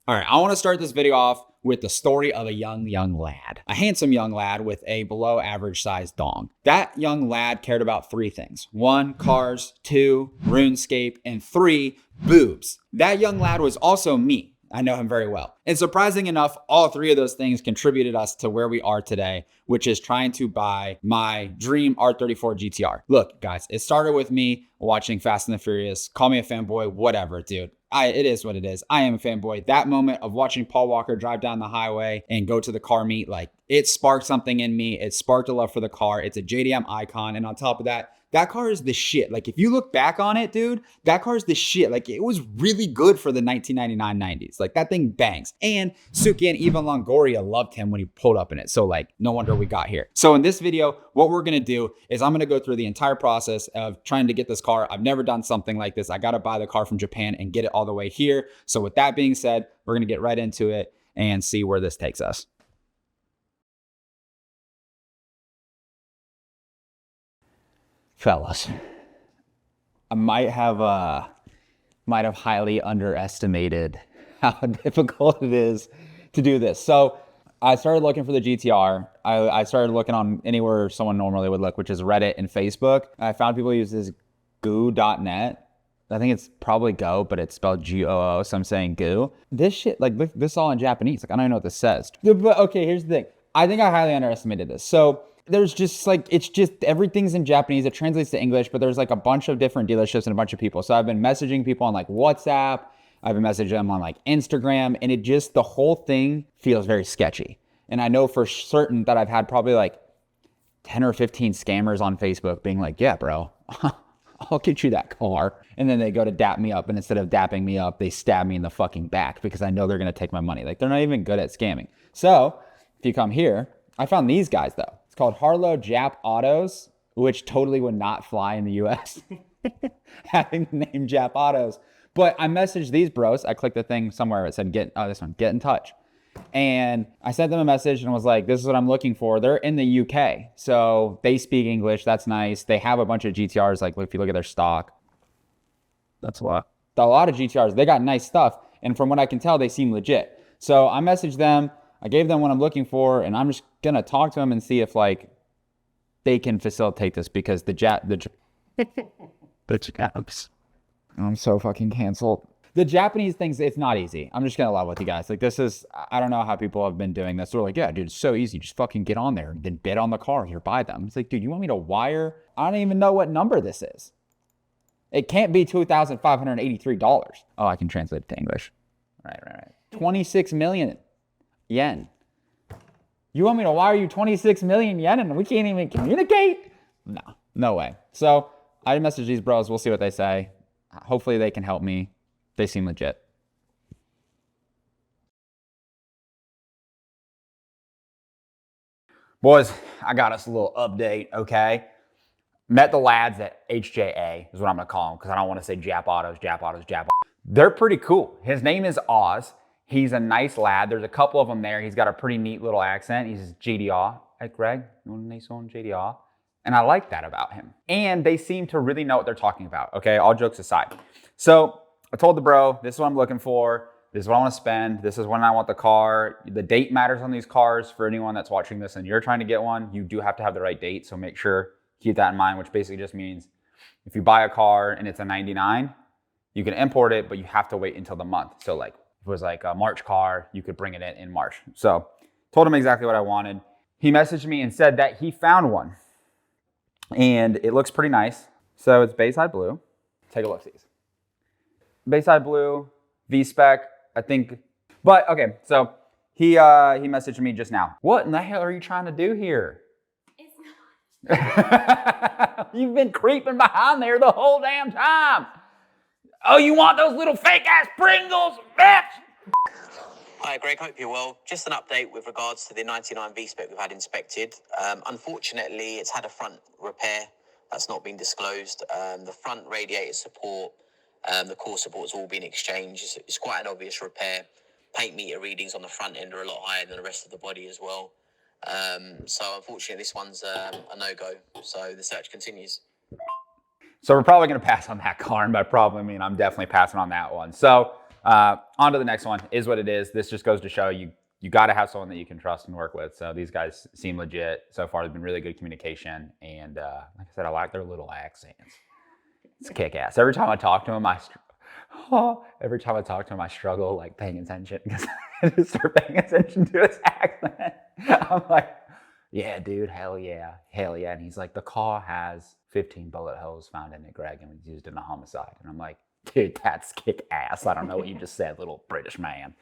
All right, I want to start this video off with the story of a young lad. A handsome young lad with a below average sized dong. That young lad cared about three things. 1, cars. 2, RuneScape. And 3, boobs. That young lad was also me. I know him very well. And surprising enough, all three of those things contributed us to where we are today, which is trying to buy my dream R34 GTR. Look, guys, it started with me watching Fast and the Furious. Call me a fanboy, whatever, dude. It is what it is. I am a fanboy. That moment of watching Paul Walker drive down the highway and go to the car meet, like, it sparked something in me. It sparked a love for the car. It's a JDM icon. And on top of that, that car is the shit. Like, if you look back on it, dude, that car is the shit. Like, it was really good for the 1999-90s. Like, that thing bangs. And Suki and Eva Longoria loved him when he pulled up in it. So, like, no wonder we got here. So in this video, what we're going to do is I'm going to go through the entire process of trying to get this car. I've never done something like this. I got to buy the car from Japan and get it all the way here. So with that being said, we're going to get right into it and see where this takes us. Fellas, I might have highly underestimated how difficult it is to do this. So I started looking for the GTR. I started looking on anywhere someone normally would look, which is Reddit and Facebook. I found people use this GOOO.net. I think it's probably Go, but it's spelled G-O-O, so I'm saying GOOO. This shit, like, this is all in Japanese. Like, I don't even know what this says. But okay, here's the thing. I think I highly underestimated this. So there's just like, it's just everything's in Japanese. It translates to English, but there's like a bunch of different dealerships and a bunch of people. So I've been messaging people on like WhatsApp. I've been messaging them on like Instagram, and it just, the whole thing feels very sketchy. And I know for certain that I've had probably like 10 or 15 scammers on Facebook being like, yeah, bro, I'll get you that car. And then they go to dap me up, and instead of dapping me up, they stab me in the fucking back because I know they're going to take my money. Like, they're not even good at scamming. So if you come here, I found these guys though. It's called Harlow Jap Autos, which totally would not fly in the US. Having the name Jap Autos. But I messaged these bros. I clicked the thing somewhere. It said, get in touch. And I sent them a message and was like, this is what I'm looking for. They're in the UK. So they speak English. That's nice. They have a bunch of GTRs. Like, if you look at their stock, that's a lot. A lot of GTRs. They got nice stuff. And from what I can tell, they seem legit. So I messaged them. I gave them what I'm looking for, and I'm just going to talk to them and see if, like, they can facilitate this, because the Japs. I'm so fucking canceled. The Japanese things, it's not easy. I'm just going to level with you guys. Like, this is, I don't know how people have been doing this. They're like, yeah, dude, it's so easy. Just fucking get on there and then bid on the car or buy them. It's like, dude, you want me to wire? I don't even know what number this is. It can't be $2,583. Oh, I can translate it to English. Right. 26 million yen. You want me to wire you 26 million yen and we can't even communicate? No way. So I message these bros. We'll see what they say. Hopefully they can help me. They seem legit. Boys, I got us a little update, okay? Met the lads at HJA, is what I'm gonna call them, because I don't want to say Jap Autos. They're pretty cool. His name is Oz. He's a nice lad. There's a couple of them there. He's got a pretty neat little accent. He's JDR. Hey, Greg, you want a nice one, JDR? And I like that about him. And they seem to really know what they're talking about, okay? All jokes aside. So I told the bro, this is what I'm looking for. This is what I want to spend. This is when I want the car. The date matters on these cars. For anyone that's watching this and you're trying to get one, you do have to have the right date. So make sure, keep that in mind, which basically just means if you buy a car and it's a 99, you can import it, but you have to wait until the month. So like, if it was like a March car, you could bring it in March. So told him exactly what I wanted. He messaged me and said that he found one. And it looks pretty nice. So it's bayside blue. Take a look, these. Bayside blue, V-spec, I think. But okay, so he messaged me just now. What in the hell are you trying to do here? It's not. You've been creeping behind there the whole damn time. Oh, you want those little fake ass Pringles, bitch? Hi Greg, hope you're well. Just an update with regards to the 99 V-spec we've had inspected. Unfortunately, it's had a front repair that's not been disclosed. The front radiator support, the core support's all been exchanged. It's quite an obvious repair. Paint meter readings on the front end are a lot higher than the rest of the body as well. So unfortunately, this one's a no-go. So the search continues. So we're probably going to pass on that car, and by probably I mean I'm definitely passing on that one. So On to the next one. Is what it is. This just goes to show you got to have someone that you can trust and work with. So these guys seem legit. So far, there's been really good communication. And like I said, I like their little accents. It's kick ass. Every time I talk to them, I struggle like paying attention because I just start paying attention to his accent. I'm like, yeah, dude, hell yeah. And he's like, the car has 15 bullet holes found in it, Greg, and was used in a homicide. And I'm like, dude, that's kick ass. I don't know what you just said, little British man.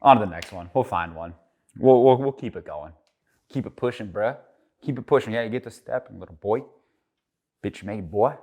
On to the next one. We'll find one. We'll keep it going. Keep it pushing, bruh. Keep it pushing. Yeah, you get the stepping, little boy. Bitch made boy.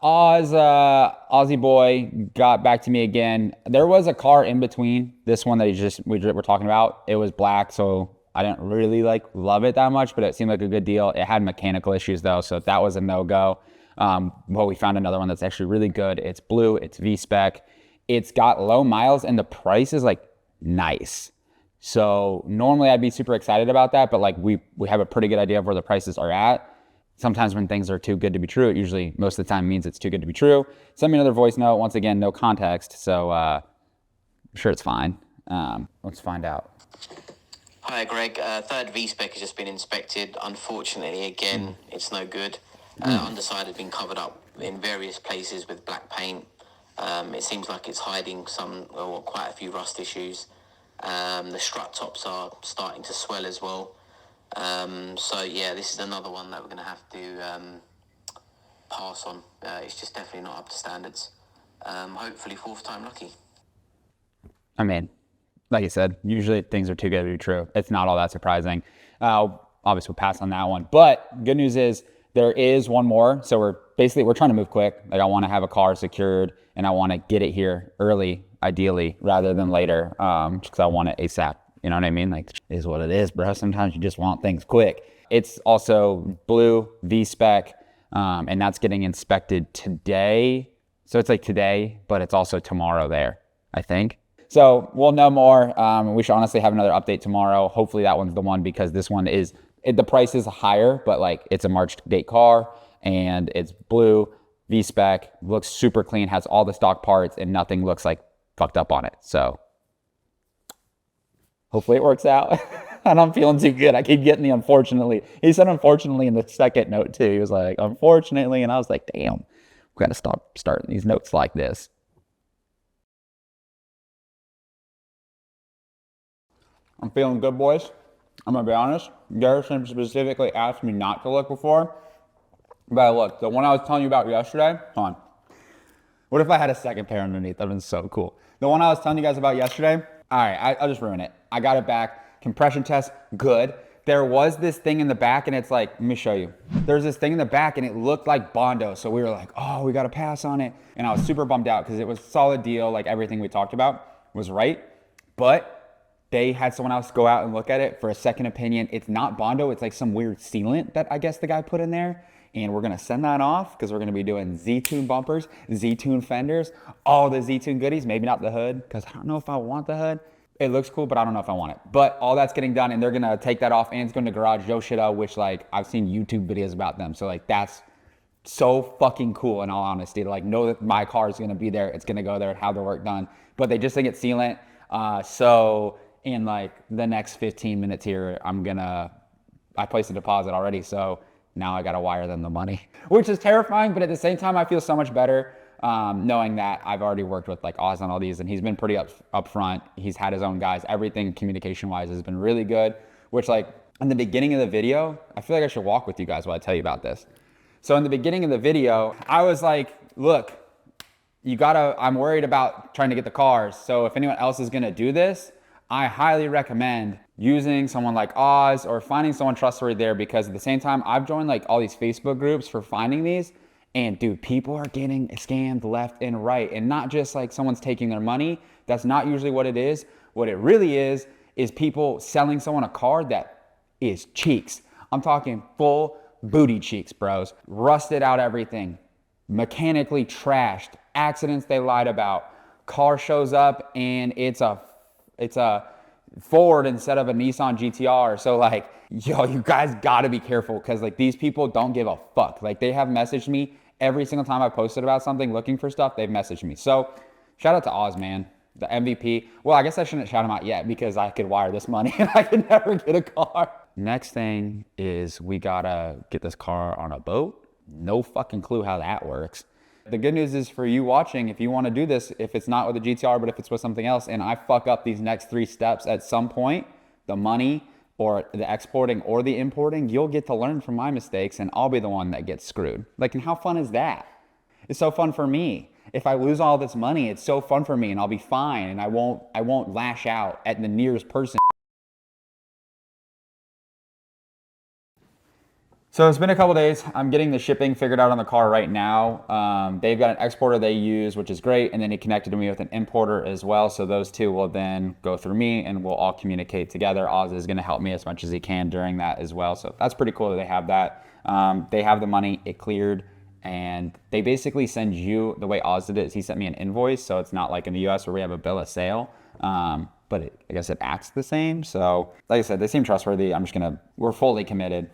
Aussie boy got back to me again. There was a car in between this one that we were talking about. It was black, so I didn't really love it that much, but it seemed like a good deal. It had mechanical issues though, so that was a no-go. Well, we found another one that's actually really good. It's blue, it's V-spec. It's got low miles and the price is nice. So normally I'd be super excited about that, but we have a pretty good idea of where the prices are at. Sometimes when things are too good to be true, it usually most of the time means it's too good to be true. Send me another voice note. Once again, no context, so I'm sure it's fine. Let's find out. Hi, Greg. Third V-spec has just been inspected. Unfortunately, again, it's no good. Underside has been covered up in various places with black paint. It seems like it's hiding quite a few rust issues. The strut tops are starting to swell as well. So yeah, this is another one that we're going to have to pass on. It's just definitely not up to standards. Hopefully fourth time lucky. I mean, like I said, usually things are too good to be true. It's not all that surprising. Obviously we'll pass on that one, but good news is there is one more. So we're trying to move quick. I want to have a car secured and I want to get it here early, ideally, rather than later, because I want it ASAP. You know what I mean? It is what it is, bro. Sometimes you just want things quick. It's also blue, V-spec, and that's getting inspected today. So it's today, but it's also tomorrow there, I think. So we'll know more. We should honestly have another update tomorrow. Hopefully that one's the one because this one the price is higher, but it's a March date car and it's blue, V-spec, looks super clean, has all the stock parts and nothing looks fucked up on it. So hopefully it works out. And I'm feeling too good. I keep getting the unfortunately. He said unfortunately in the second note too. He was like, unfortunately. And I was like, damn, we've got to stop starting these notes like this. I'm feeling good, boys. I'm going to be honest. Garrison specifically asked me not to look before. But look, the one I was telling you about yesterday, hold on. What if I had a second pair underneath? That would have been so cool. The one I was telling you guys about yesterday, all right, I'll just ruin it. I got it back. Compression test, good. There was this thing in the back and it's let me show you. There's this thing in the back and it looked like Bondo. So we were like, oh, we got to pass on it. And I was super bummed out because it was a solid deal. Everything we talked about was right. But they had someone else go out and look at it for a second opinion. It's not Bondo. It's some weird sealant that I guess the guy put in there. And we're going to send that off because we're going to be doing Z-Tune bumpers, Z-Tune fenders, all the Z-Tune goodies. Maybe not the hood because I don't know if I want the hood. It looks cool, but I don't know if I want it. But all that's getting done and they're going to take that off and it's going to Garage Yoshida, which I've seen YouTube videos about them. So that's so fucking cool in all honesty to know that my car is going to be there. It's going to go there and have the work done. But they just think it's sealant. So in the next 15 minutes here, I placed a deposit already. So now I got to wire them the money, which is terrifying. But at the same time, I feel so much better knowing that I've already worked with Oz on all these and he's been pretty upfront. He's had his own guys. Everything communication wise has been really good, which in the beginning of the video, I feel like I should walk with you guys while I tell you about this. So in the beginning of the video, I was like, look, I'm worried about trying to get the cars. So if anyone else is going to do this, I highly recommend using someone like Oz or finding someone trustworthy there because at the same time, I've joined all these Facebook groups for finding these and dude, people are getting scammed left and right and not just someone's taking their money. That's not usually what it is. What it really is people selling someone a car that is cheeks. I'm talking full booty cheeks, bros. Rusted out everything, mechanically trashed, accidents they lied about. Car shows up and it's a Ford instead of a Nissan GTR. So yo, you guys gotta be careful because these people don't give a fuck. They have messaged me Every single time I posted about something looking for stuff, they've messaged me. So shout out to Oz, man, the MVP. Well, I guess I shouldn't shout him out yet because I could wire this money and I could never get a car. Next thing is we gotta get this car on a boat. No fucking clue how that works. The good news is for you watching, if you want to do this, if it's not with a GTR, but if it's with something else, and I fuck up these next 3 steps at some point, the money or the exporting or the importing, you'll get to learn from my mistakes and I'll be the one that gets screwed. Like, and how fun is that? It's so fun for me. If I lose all this money, it's so fun for me and I'll be fine and I won't lash out at the nearest person. So it's been a couple days. I'm getting the shipping figured out on the car right now. They've got an exporter they use, which is great. And then he connected to me with an importer as well. So those two will then go through me and we'll all communicate together. Oz is gonna help me as much as he can during that as well. So that's pretty cool that they have that. They have the money, it cleared. And they basically send you, the way Oz did it is he sent me an invoice. So it's not like in the US where we have a bill of sale. But I guess it acts the same. So like I said, they seem trustworthy. We're fully committed.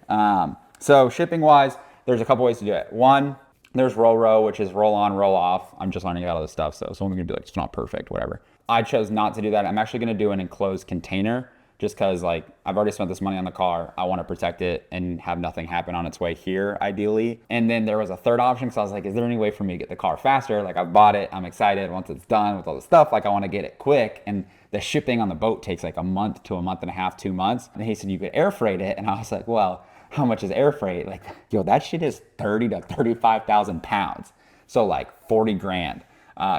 So shipping wise, there's a couple ways to do it. One, there's roll, which is roll on, roll off. I'm just learning all this stuff. So someone's gonna be like, it's not perfect, whatever. I chose not to do that. I'm actually gonna do an enclosed container just cause like I've already spent this money on the car. I wanna protect it and have nothing happen on its way here, ideally. And then there was a third option because I was like, is there any way for me to get the car faster? Like I bought it, I'm excited. Once it's done with all the stuff, like I wanna get it quick. And the shipping on the boat takes like a month to a month and a half, 2 months. And he said, you could air freight it. And I was like, well, how much is air freight? Like, yo, that shit is 30 to 35,000 pounds. So like 40 grand.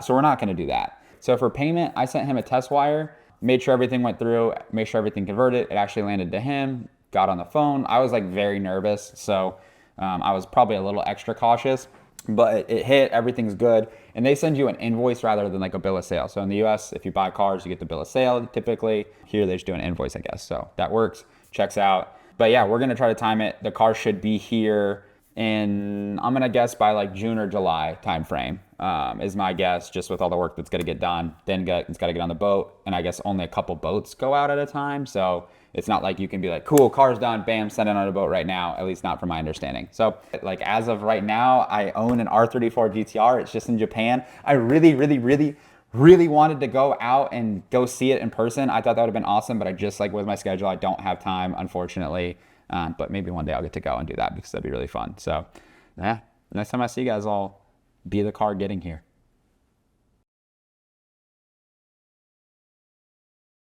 So we're not gonna do that. So for payment, I sent him a test wire, made sure everything went through, made sure everything converted. It actually landed to him, got on the phone. I was like very nervous. So I was probably a little extra cautious, but it hit, everything's good. And they send you an invoice rather than like a bill of sale. So in the US, if you buy cars, you get the bill of sale typically. Here they just do an invoice, I guess. So that works, checks out. But yeah, we're gonna try to time it. The car should be here in, I'm gonna guess by like June or July timeframe is my guess, just with all the work that's gonna get done. Then it's gotta get on the boat, and I guess only a couple boats go out at a time. So it's not like you can be like, cool, car's done, bam, send it on a boat right now, at least not from my understanding. So like as of right now, I own an R34 GTR, it's just in Japan. I really wanted to go out and go see it in person. I thought that would have been awesome, but I just like with my schedule, I don't have time, unfortunately. But maybe one day I'll get to go and do that because that'd be really fun. So yeah, next time I see you guys, I'll be the car getting here.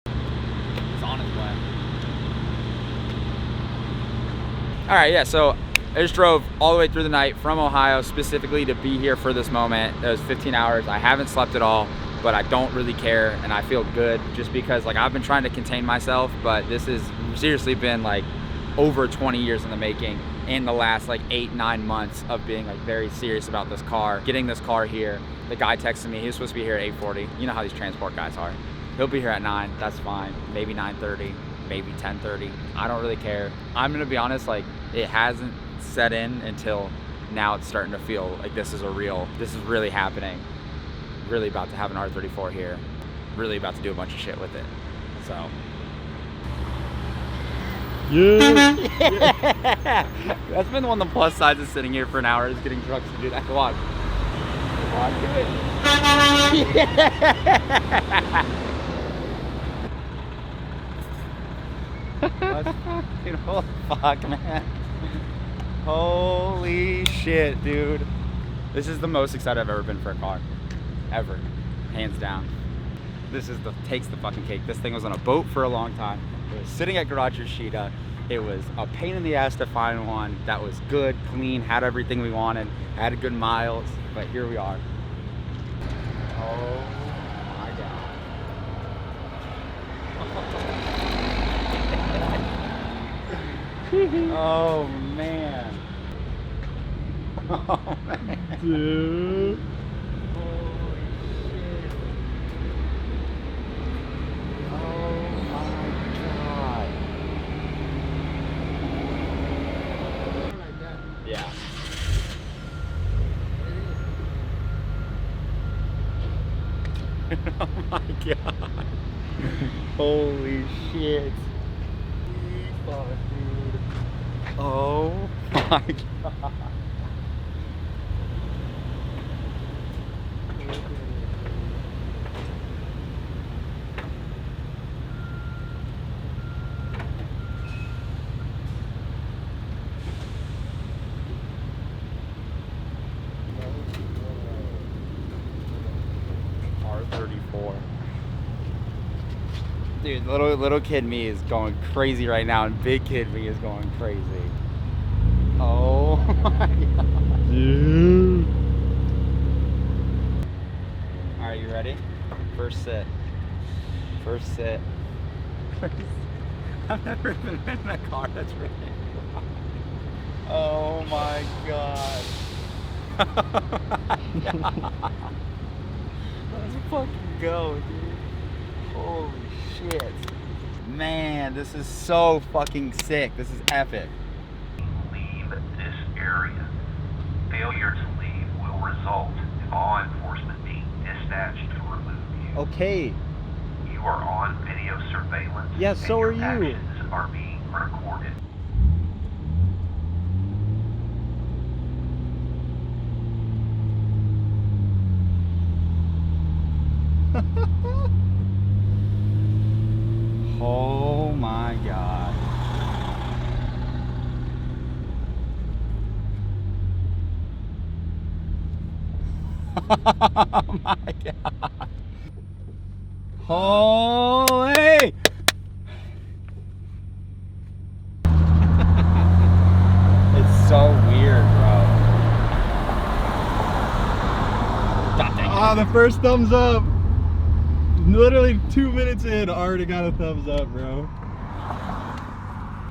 It's on its way. All right, yeah, so I just drove all the way through the night from Ohio specifically to be here for this moment. It was 15 hours. I haven't slept at all, but I don't really care, and I feel good just because like I've been trying to contain myself, but this has seriously been like over 20 years in the making. In the last like 8-9 months of being like very serious about this car, getting this car here. The guy texted me, he was supposed to be here at 8:40. You know how these transport guys are. He'll be here at 9, that's fine. Maybe 9:30, maybe 10:30. I don't really care. I'm gonna be honest, like it hasn't set in until now. It's starting to feel like this is really happening. Really about to have an R34 here. Really about to do a bunch of shit with it. So. Yeah. That's been one of the plus sides of sitting here for an hour is getting trucks to do that. Come on. Come on, do it. Holy fuck, man. Holy shit, dude. This is the most excited I've ever been for a car. Ever. Hands down. This is takes the fucking cake. This thing was on a boat for a long time. It was sitting at Garage Yoshida. It was a pain in the ass to find one that was good, clean, had everything we wanted, had good miles, but here we are. Oh my God. Oh man. Oh man. Dude. Yeah. Oh my God. Holy shit. Fuck, dude. Oh my God. R34. Dude, little kid me is going crazy right now, and big kid me is going crazy. Oh my god. Dude. Alright, you ready? First sit. First sit. I've never even been in a car that's really. Oh my god. Let's fucking go, dude. Holy shit. Man, this is so fucking sick. This is epic. Leave this area. Failure to leave will result in law enforcement being dispatched to remove you. Okay. You are on video surveillance. Yes, so and are your you. actions are being recorded. Oh my god. Oh my god. Holy! It's so weird, bro. Ah, the first thumbs up. Literally 2 minutes in, already got a thumbs up, bro.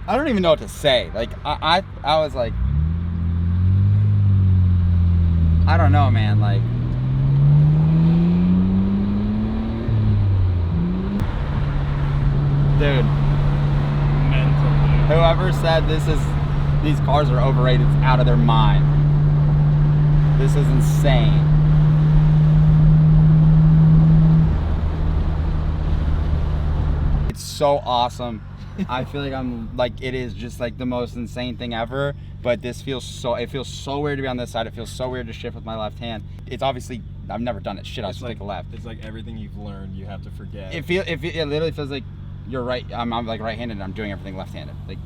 I don't even know what to say. Like, I was like, I don't know, man. Like, dude, Mental. whoever said these cars are overrated is out of their mind. This is insane. It's so awesome. I feel like it is just like the most insane thing ever, but it feels so weird to be on this side. It feels so weird to shift with my left hand. It's obviously, I've never done it. Shit, I was take a left. It's like everything you've learned, you have to forget. It literally feels like you're right. I'm like right-handed and I'm doing everything left-handed. Like,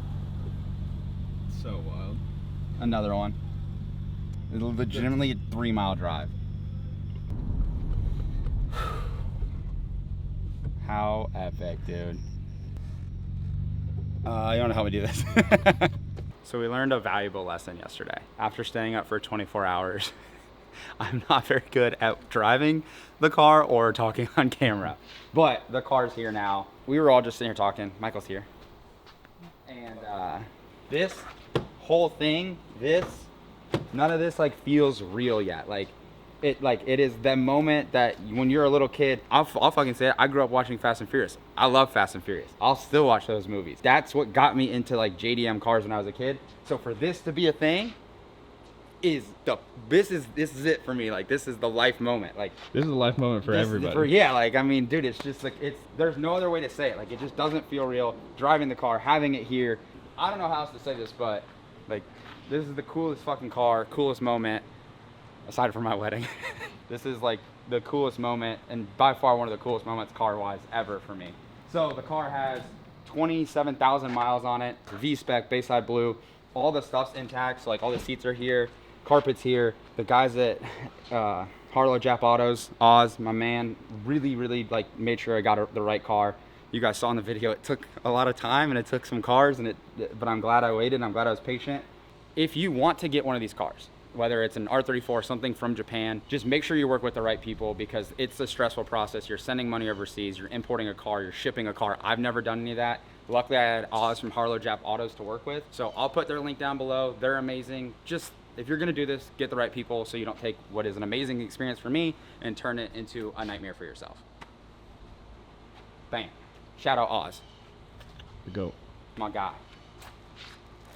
So wild. another one. It's legitimately a 3-mile drive. How epic, dude. You want to help me do this? So we learned a valuable lesson yesterday. After staying up for 24 hours, I'm not very good at driving the car or talking on camera. But the car's here now. We were all just sitting here talking. Michael's here. And this whole thing, none of this like feels real yet. It is the moment that when you're a little kid, I'll fucking say it, I grew up watching Fast and Furious. I love Fast and Furious. I'll still watch those movies. That's what got me into like JDM cars when I was a kid. So for this to be a thing, this is it for me. Like, this is the life moment. Like, This is a life moment for everybody. yeah, like, I mean, dude, it's just like, there's no other way to say it. Like, it just doesn't feel real. Driving the car, having it here. I don't know how else to say this, but like, this is the coolest fucking car, coolest moment, aside from my wedding. This is like the coolest moment, and by far one of the coolest moments car-wise ever for me. So the car has 27,000 miles on it, V-spec, bayside blue, all the stuff's intact. So like all the seats are here, carpet's here. The guys at Harlow Jap Autos, Oz, my man, really like made sure I got the right car. You guys saw in the video, it took a lot of time and it took some cars, but I'm glad I waited. I'm glad I was patient. If you want to get one of these cars, whether it's an R34, something from Japan, just make sure you work with the right people, because it's a stressful process. You're sending money overseas, you're importing a car, you're shipping a car. I've never done any of that. Luckily, I had Oz from Harlow Jap Autos to work with. So I'll put their link down below. They're amazing. Just, if you're gonna do this, get the right people so you don't take what is an amazing experience for me and turn it into a nightmare for yourself. Bam. Shout out Oz. The GOOO. My guy.